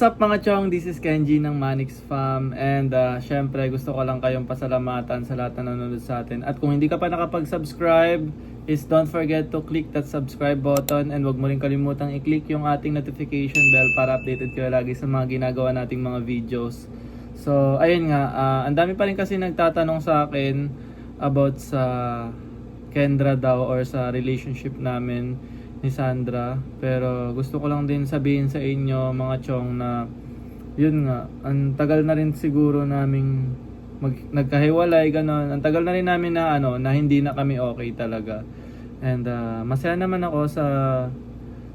up mga chong? This is Kenji ng Manix Fam and syempre gusto ko lang kayong pasalamatan sa lahat na nanonood sa atin. At kung hindi ka pa nakapag-subscribe, is don't forget to click that subscribe button and wag mo rin kalimutang i-click yung ating notification bell para updated kayo lagi sa mga ginagawa nating mga videos. So ayun nga, ang dami pa rin kasi nagtatanong sa akin about sa Kendra daw or sa relationship namin ni Sandra, pero gusto ko lang din sabihin sa inyo mga chong na yun nga, ang tagal na rin siguro naming nagkahiwalay ganon. Ang tagal na rin namin na na hindi na kami okay talaga. And masaya naman ako sa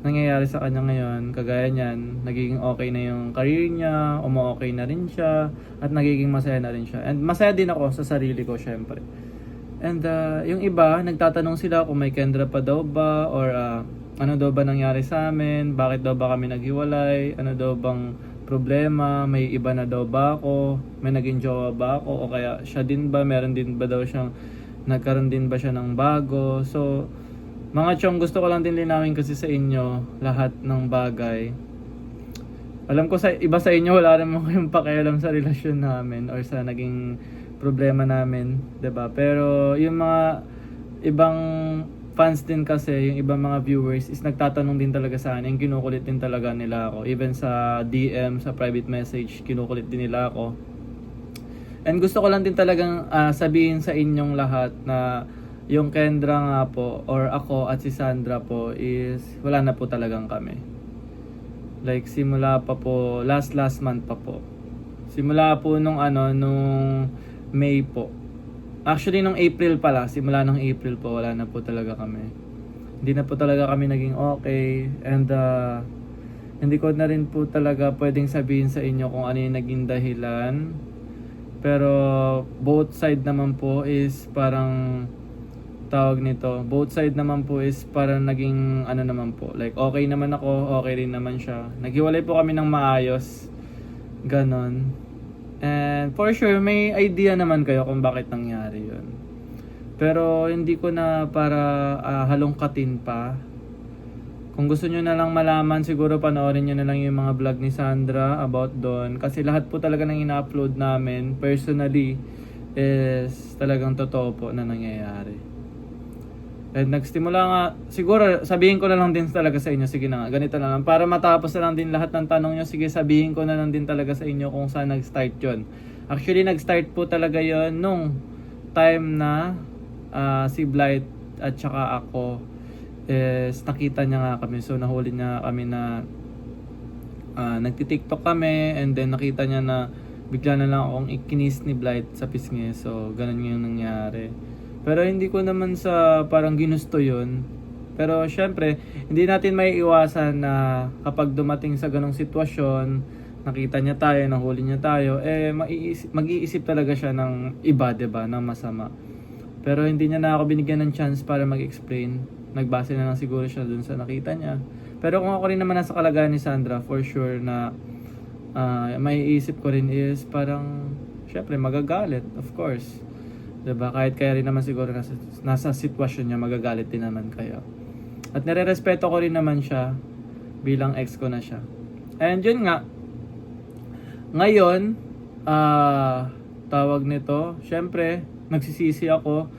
nangyayari sa kanya ngayon. Kagaya niyan, nagiging okay na yung career niya, umo-okay na rin siya, at nagiging masaya na rin siya. And masaya din ako sa sarili ko syempre. And yung iba, nagtatanong sila kung may Kendra pa daw ba or ano daw ba nangyari sa amin, bakit daw ba kami naghiwalay, ano daw bang problema, may iba na daw ba ako, may naging jowa ba ako, o kaya siya din ba, meron din ba daw siyang, nagkaroon din ba siya ng bago. So, mga chong, gusto ko lang din linawin kasi sa inyo lahat ng bagay. Alam ko sa iba sa inyo, wala naman kayong pakialam sa relasyon namin or sa naging problema namin, 'di ba? Pero yung mga ibang fans din kasi, yung ibang mga viewers is nagtatanong din talaga sa akin, kinukulit din talaga nila ako. Even sa DM, sa private message, kinukulit din nila ako. And gusto ko lang din talagang sabihin sa inyong lahat na yung Kendra nga po, or ako at si Sandra po is wala na po talagang kami. Like simula pa po, last month pa po. Simula po nung May po. Actually, nung April pala, simula nung April po, wala na po talaga kami. Hindi na po talaga kami naging okay. And hindi ko na rin po talaga pwedeng sabihin sa inyo kung ano yung naging dahilan. Pero both side naman po is parang tawag nito. Both side naman po is parang naging naman po. Like okay naman ako, okay rin naman siya. Naghiwalay po kami ng maayos. Ganon. And for sure, may idea naman kayo kung bakit nangyari yun. Pero hindi ko na para halongkatin pa. Kung gusto nyo na lang malaman, siguro panoorin nyo na lang yung mga vlog ni Sandra about doon. Kasi lahat po talaga ng ina-upload namin, personally, is talagang totoo po na nangyayari. And nagsimula nga, siguro sabihin ko na lang din talaga sa inyo, sige na nga, ganito na lang. Para matapos na lang din lahat ng tanong nyo, sige sabihin ko na lang din talaga sa inyo kung saan nag-start yon. Actually, nag-start po talaga yon nung time na si Blight at saka ako is nakita niya nga kami. So nahuli niya kami na nagti-TikTok kami, and then nakita niya na bigla na lang akong ikinis ni Blight sa pisngi. So ganun yung nangyari. Pero hindi ko naman sa parang ginusto yun. Pero syempre, hindi natin may iwasan na kapag dumating sa ganong sitwasyon, nakita niya tayo, nahuli niya tayo, mag-iisip talaga siya ng iba, diba, ng masama. Pero hindi niya na ako binigyan ng chance para mag-explain. Nagbase na lang siguro siya dun sa nakita niya. Pero kung ako rin naman nasa kalagayan ni Sandra, for sure na may isip ko rin is parang, syempre, magagalit, of course. Diba? Kahit kaya rin naman siguro nasa sitwasyon niya, magagalit din naman kayo. At nire-respeto ko rin naman siya bilang ex ko na siya. And yun nga, ngayon, tawag nito, syempre, nagsisisi ako,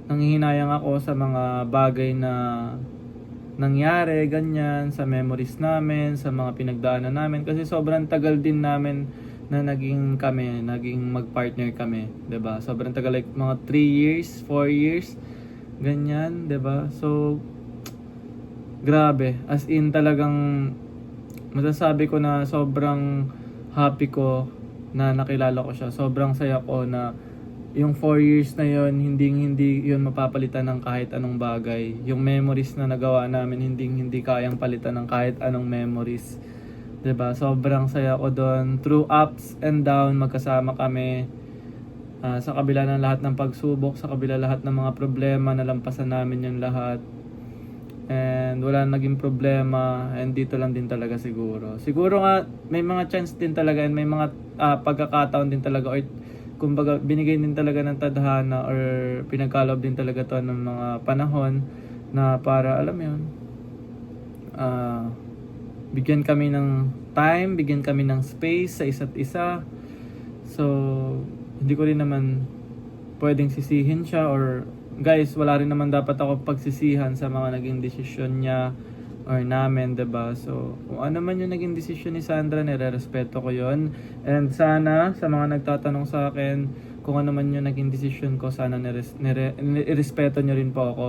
nanghihinayang ako sa mga bagay na nangyari, ganyan, sa memories namin, sa mga pinagdaanan namin. Kasi sobrang tagal din namin na naging mag-partner kami, 'di ba? Sobrang tagal, like mga 3 years, 4 years, ganyan, 'di ba? So grabe, as in talagang masasabi ko na sobrang happy ko na nakilala ko siya. Sobrang saya ko na yung 4 years na yon, hindi yun mapapalitan ng kahit anong bagay. Yung memories na nagawa namin, hindi kayang palitan ng kahit anong memories. 'Di ba? Sobrang saya ko doon. Through ups and down, magkasama kami. Sa kabila ng lahat ng pagsubok, sa kabila lahat ng mga problema, nalampasan namin yung lahat. And wala naging problema, and dito lang din talaga siguro. Siguro nga may mga chance din talaga, and may mga pagkakataon din talaga, or kumbaga binigay din talaga ng tadhana, or pinagkaloob din talaga to ng mga panahon na para, alam mo yun, bigyan kami ng time, bigyan kami ng space sa isa't isa. So, hindi ko rin naman pwedeng sisihin siya, or guys, wala rin naman dapat ako pagsisihan sa mga naging desisyon niya or namin, 'di ba? So, kung ano man yung naging desisyon ni Sandra, nire-respeto ko 'yon. And sana sa mga nagtatanong sa akin kung ano man yung naging desisyon ko, sana nirespeto niyo rin po ako.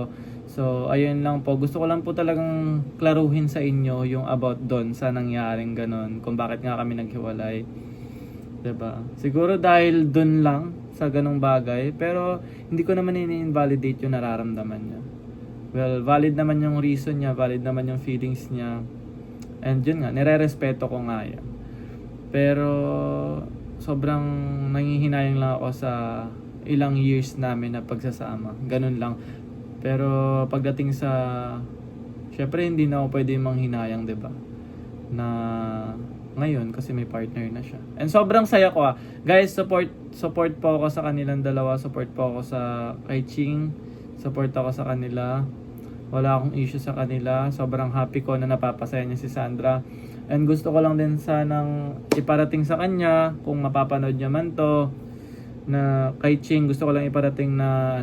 So, ayun lang po. Gusto ko lang po talagang klaruhin sa inyo yung about doon sa nangyaring ganun, kung bakit nga kami naghiwalay. 'Di ba? Siguro dahil doon lang sa ganung bagay, pero hindi ko naman ini-invalidate yung nararamdaman niya. Well, valid naman yung reason niya, valid naman yung feelings niya. And yun nga, nire-respeto ko nga yan. Pero sobrang nangihinayang lang ako sa ilang years namin na pagsasama. Ganun lang. Pero pagdating sa, syempre hindi na ako pwede manghinayang, 'di ba? Na ngayon kasi may partner na siya. And sobrang saya ko ah. Guys, support po ako sa kanilang dalawa, support po ako sa kay Ching, support ako sa kanila. Wala akong issue sa kanila. Sobrang happy ko na napapasaya niya si Sandra. And gusto ko lang din sanang iparating sa kanya, kung mapapanood niya man to, na kay Ching, gusto ko lang iparating na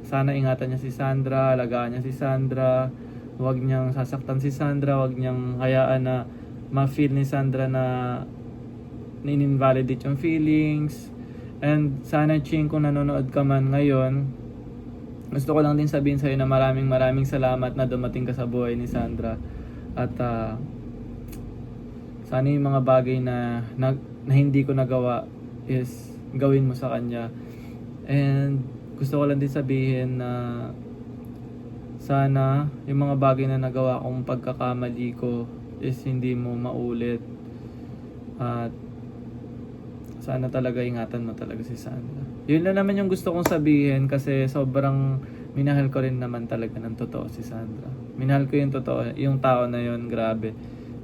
sana ingatan niya si Sandra, alagaan niya si Sandra, huwag niyang sasaktan si Sandra, huwag niyang hayaan na ma-feel ni Sandra na in-invalidate yung feelings. And sana Ching, kung nanonood ka man ngayon, gusto ko lang din sabihin sa'yo na maraming salamat na dumating ka sa buhay ni Sandra. At sana yung mga bagay na hindi ko nagawa is gawin mo sa kanya. And gusto ko lang din sabihin na sana yung mga bagay na nagawa kong pagkakamali ko is hindi mo maulit. At sana talaga ingatan mo talaga si Sandra. Yun na naman yung gusto kong sabihin, kasi sobrang minahal ko rin naman talaga ng totoo si Sandra. Minahal ko yung totoo, yung tao na yun, grabe.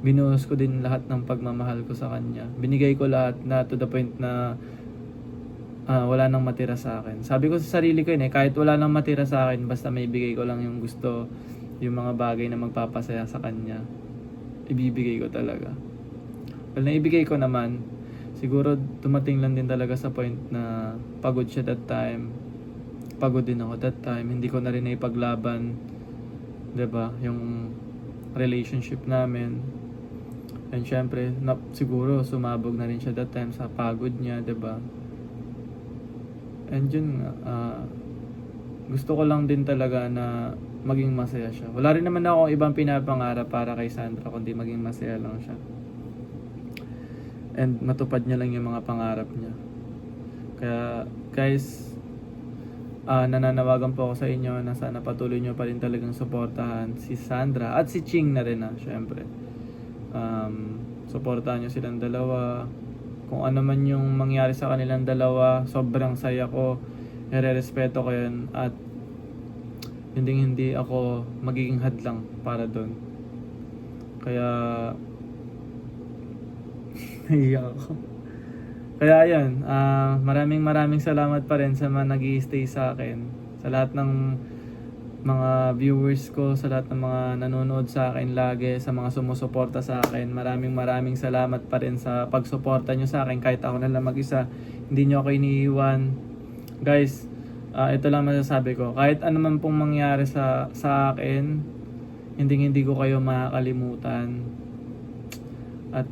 Binuhos ko din lahat ng pagmamahal ko sa kanya. Binigay ko lahat na to the point na wala nang matira sa akin. Sabi ko sa sarili ko yun kahit wala nang matira sa akin, basta may bigay ko lang yung gusto, yung mga bagay na magpapasaya sa kanya, ibibigay ko talaga. Well, naibigay ko naman. Siguro dumating lang din talaga sa point na pagod siya that time. Pagod din ako that time. Hindi ko na rin naipaglaban, 'di ba? Yung relationship namin. And syempre, siguro sumabog na rin siya that time sa pagod niya, 'di ba? And yun nga, gusto ko lang din talaga na maging masaya siya. Wala rin naman ako ibang pinapangarap para kay Sandra kundi maging masaya lang siya. And matupad niya lang yung mga pangarap niya. Kaya guys, nananawagan po ako sa inyo na sana patuloy nyo pa rin talagang suportahan si Sandra at si Ching na rin syempre. Suportahan nyo silang dalawa. Kung ano man yung mangyari sa kanilang dalawa, sobrang saya ko, nire-respeto ko yun, at hindi ako magiging hadlang para doon. Kaya naiyak ako. Kaya yan, maraming salamat pa rin sa mga nag-i-stay sa akin, sa lahat ng mga viewers ko, sa lahat ng mga nanonood sa akin lagi, sa mga sumusuporta sa akin. Maraming salamat pa rin sa pagsuporta nyo sa akin kahit ako na lang mag-isa. Hindi nyo ako iniiwan. Guys, ito lang masasabi ko. Kahit ano man pong mangyari sa akin, hindi ko kayo makakalimutan. At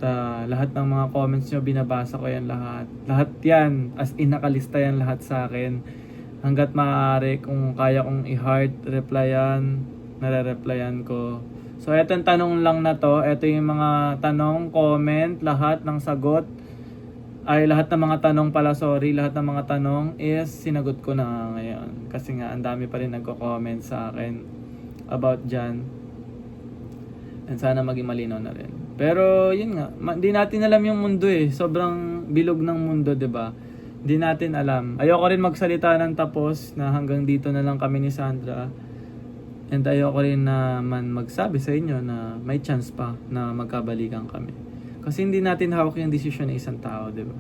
lahat ng mga comments nyo, binabasa ko yan lahat. Lahat yan, as in nakalista yan lahat sa akin. Hanggat maaari, kung kaya kong i-heart replyan, nare-replyan ko. So, eto yung tanong lang na to. Eto yung mga tanong, comment, lahat ng sagot. Lahat ng mga tanong pala, sorry. Lahat ng mga tanong is sinagot ko na ngayon. Kasi nga, ang dami pa rin nagko-comment sa akin about dyan. And sana maging malinaw na rin. Pero, yun nga, di natin alam yung mundo Sobrang bilog ng mundo, 'di ba? Di natin alam. Ayoko rin magsalita ng tapos na hanggang dito na lang kami ni Sandra. And ayoko rin naman magsabi sa inyo na may chance pa na magkabalikan kami. Kasi hindi natin hawak yung desisyon ng isang tao, di ba?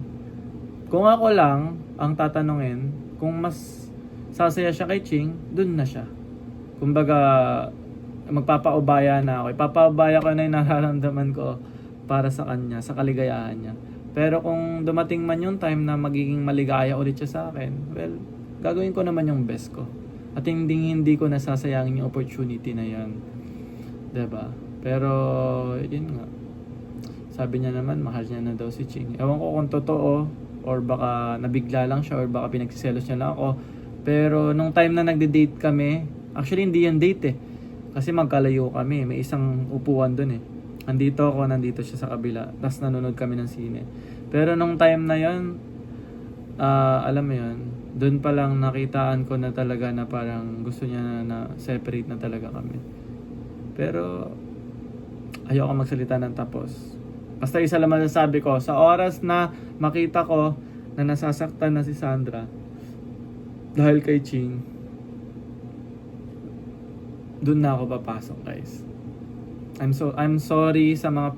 Kung ako lang ang tatanungin, kung mas sasaya siya kay Ching, dun na siya. Kumbaga, magpapaubaya na ako. Ipapaubaya ko na yung nararamdaman ko para sa kanya, sa kaligayahan niya. Pero kung dumating man yung time na magiging maligaya ulit siya sa akin, well, gagawin ko naman yung best ko. At hindi ko nasasayangin yung opportunity na yan. 'Di ba? Pero, yun nga. Sabi niya naman, mahal niya na daw si Ching. Ewan ko kung totoo, or baka nabigla lang siya, or baka pinagsiselos niya lang ako. Pero, nung time na nagde-date kami, actually hindi yan date eh. Kasi magkalayo kami, may isang upuan dun eh. Nandito ako, nandito siya sa kabila. Tapos nanonood kami ng sine. Pero nung time na yun, alam mo yun, dun pa lang nakitaan ko na talaga na parang gusto niya na separate na talaga kami. Pero, ayoko magsalita ng tapos. Basta isa lang masasabi ko, sa oras na makita ko na nasasaktan na si Sandra dahil kay Ching, dun na ako papasok, guys. I'm sorry sa mga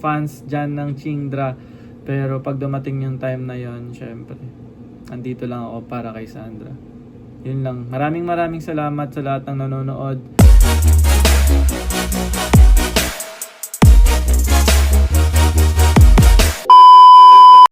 fans dyan ng Chingdra, pero pag dumating yung time na yon, syempre andito lang ako para kay Sandra. Yun lang. Maraming salamat sa lahat ng nanonood.